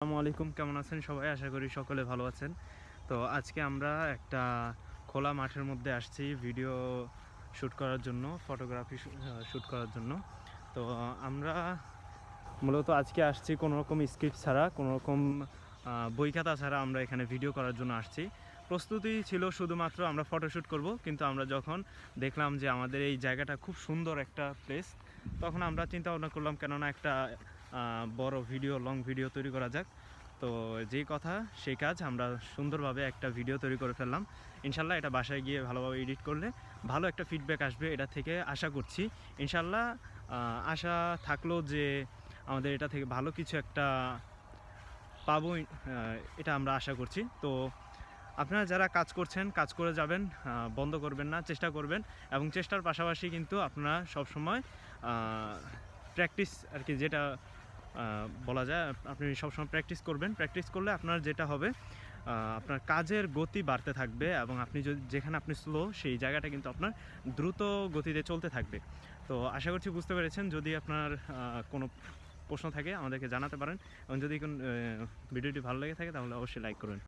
আসসালামু আলাইকুম, কেমন আছেন সবাই? আশা করি সকলে ভালো আছেন। তো আজকে আমরা একটা খোলা মাঠের মধ্যে আসছি ভিডিও শ্যুট করার জন্য, ফটোগ্রাফি শ্যুট করার জন্য। তো আমরা মূলত আজকে আসছি কোনোরকম স্ক্রিপ্ট ছাড়া, কোনোরকম বই খাতা ছাড়া আমরা এখানে ভিডিও করার জন্য আসছি। প্রস্তুতি ছিল শুধুমাত্র আমরা ফটোশ্যুট করব, কিন্তু আমরা যখন দেখলাম যে আমাদের এই জায়গাটা খুব সুন্দর একটা প্লেস, তখন আমরা চিন্তা ভাবনা করলাম কেননা একটা বড় ভিডিও, লং ভিডিও তৈরি করা যাক। তো যেই কথা সেই কাজ, আমরা সুন্দরভাবে একটা ভিডিও তৈরি করে ফেললাম। ইনশাল্লাহ এটা বাসায় গিয়ে ভালোভাবে এডিট করলে ভালো একটা ফিডব্যাক আসবে, এটা থেকে আশা করছি। ইনশাল্লাহ আশা থাকলো যে আমাদের এটা থেকে ভালো কিছু একটা পাবো, এটা আমরা আশা করছি। তো আপনারা যারা কাজ করছেন, কাজ করে যাবেন, বন্ধ করবেন না, চেষ্টা করবেন। এবং চেষ্টার পাশাপাশি কিন্তু আপনারা সবসময় প্র্যাকটিস আর কি, যেটা বলা যায়, আপনি সবসময় প্র্যাকটিস করবেন। প্র্যাকটিস করলে আপনার যেটা হবে, আপনার কাজের গতি বাড়তে থাকবে, এবং আপনি যেখানে আপনি স্লো, সেই জায়গাটা কিন্তু আপনার দ্রুত গতিতে চলতে থাকবে। তো আশা করছি বুঝতে পেরেছেন। যদি আপনার কোনো প্রশ্ন থাকে আমাদেরকে জানাতে পারেন, এবং যদি ভিডিওটি ভালো লেগে থাকে তাহলে অবশ্যই লাইক করুন।